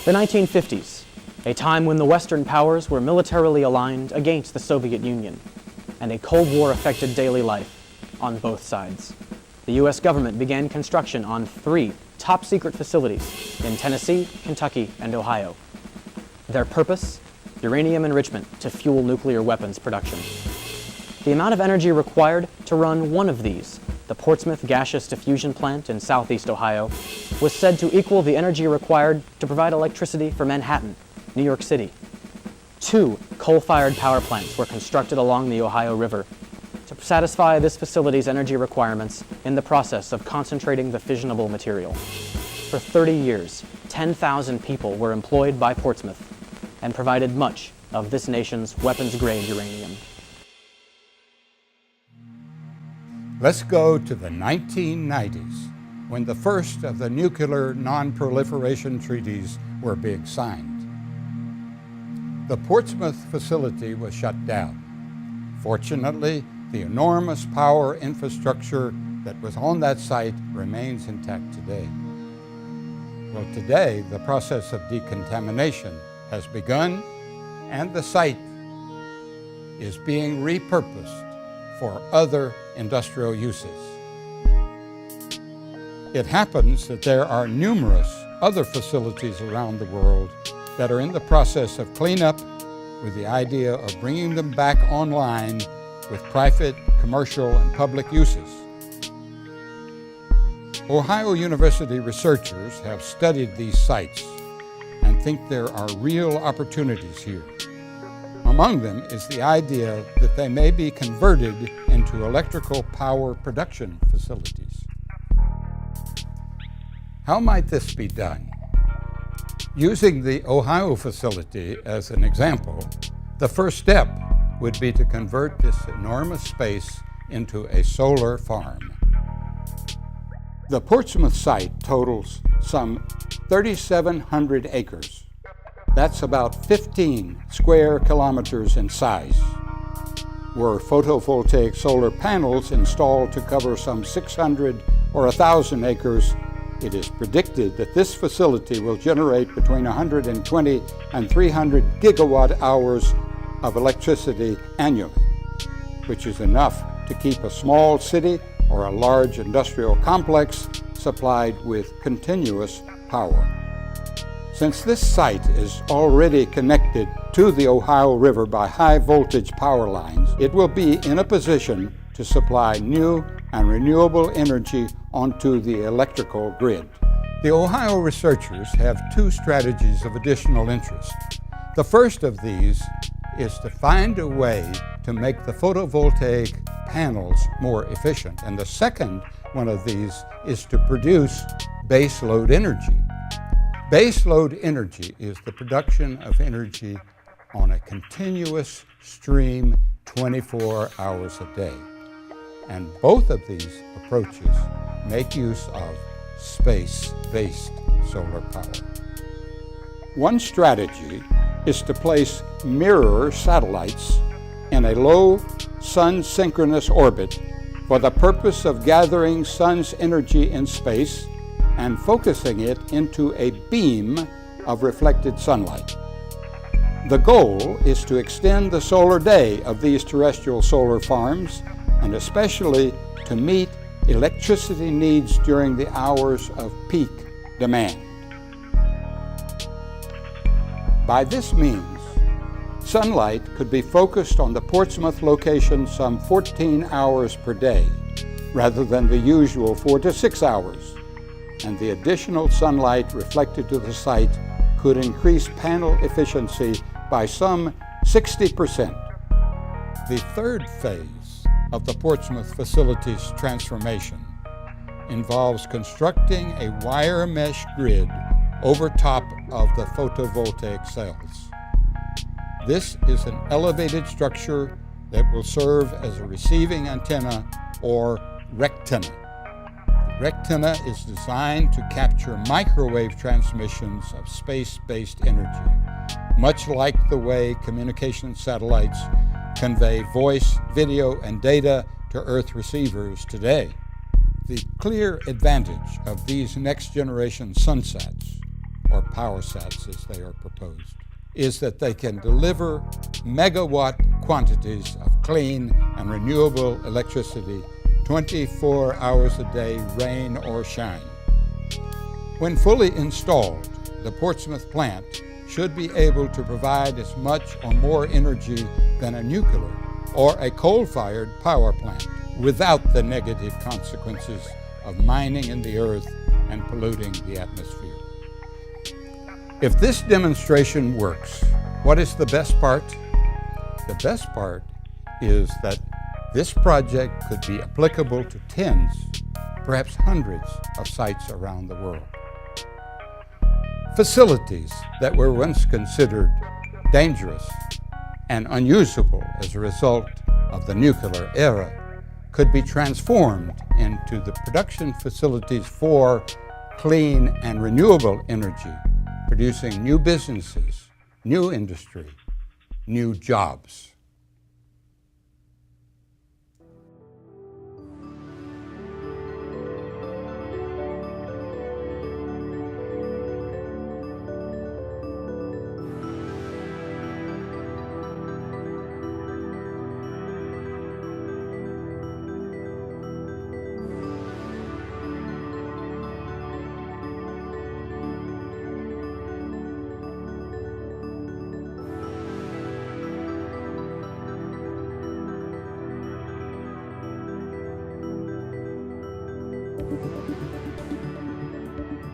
The 1950s, a time when the Western powers were militarily aligned against the Soviet Union, and a Cold War affected daily life on both sides. The U.S. government began construction on 3 top-secret facilities in Tennessee, Kentucky, and Ohio. Their purpose? Uranium enrichment to fuel nuclear weapons production. The amount of energy required to run one of these, the Portsmouth Gaseous Diffusion Plant in southeast Ohio, was said to equal the energy required to provide electricity for Manhattan, New York City. 2 coal-fired power plants were constructed along the Ohio River to satisfy this facility's energy requirements in the process of concentrating the fissionable material. For 30 years, 10,000 people were employed by Portsmouth and provided much of this nation's weapons-grade uranium. Let's go to the 1990s, when the first of the nuclear non-proliferation treaties were being signed. The Portsmouth facility was shut down. Fortunately, the enormous power infrastructure that was on that site remains intact today. Well, today, the process of decontamination has begun, and the site is being repurposed for other industrial uses. It happens that there are numerous other facilities around the world that are in the process of cleanup, with the idea of bringing them back online with private, commercial, and public uses. Ohio University researchers have studied these sites and think there are real opportunities here. Among them is the idea that they may be converted into electrical power production facilities. How might this be done? Using the Ohio facility as an example, the first step would be to convert this enormous space into a solar farm. The Portsmouth site totals some 3,700 acres. That's about 15 square kilometers in size. Were photovoltaic solar panels installed to cover some 600 or 1,000 acres, it is predicted that this facility will generate between 120 and 300 gigawatt hours of electricity annually, which is enough to keep a small city or a large industrial complex supplied with continuous power. Since this site is already connected to the Ohio River by high voltage power lines, it will be in a position to supply new and renewable energy onto the electrical grid. The Ohio researchers have 2 strategies of additional interest. The first of these is to find a way to make the photovoltaic panels more efficient, and the second one of these is to produce baseload energy. Baseload energy is the production of energy on a continuous stream 24 hours a day. And both of these approaches make use of space-based solar power. One strategy is to place mirror satellites in a low sun-synchronous orbit for the purpose of gathering sun's energy in space and focusing it into a beam of reflected sunlight. The goal is to extend the solar day of these terrestrial solar farms, and especially to meet electricity needs during the hours of peak demand. By this means, sunlight could be focused on the Portsmouth location some 14 hours per day, rather than the usual 4 to 6 hours, and the additional sunlight reflected to the site could increase panel efficiency by some 60%. The third phase of the Portsmouth facility's transformation involves constructing a wire mesh grid over top of the photovoltaic cells. This is an elevated structure that will serve as a receiving antenna or rectenna. The rectenna is designed to capture microwave transmissions of space-based energy, much like the way communication satellites convey voice, video, and data to Earth receivers today. The clear advantage of these next-generation sunsets or power sats as they are proposed, is that they can deliver megawatt quantities of clean and renewable electricity 24 hours a day, rain or shine. When fully installed, the Portsmouth plant should be able to provide as much or more energy than a nuclear or a coal-fired power plant without the negative consequences of mining in the earth and polluting the atmosphere. If this demonstration works, what is the best part? The best part is that this project could be applicable to tens, perhaps hundreds of sites around the world. Facilities that were once considered dangerous and unusable as a result of the nuclear era could be transformed into the production facilities for clean and renewable energy, producing new businesses, new industry, new jobs.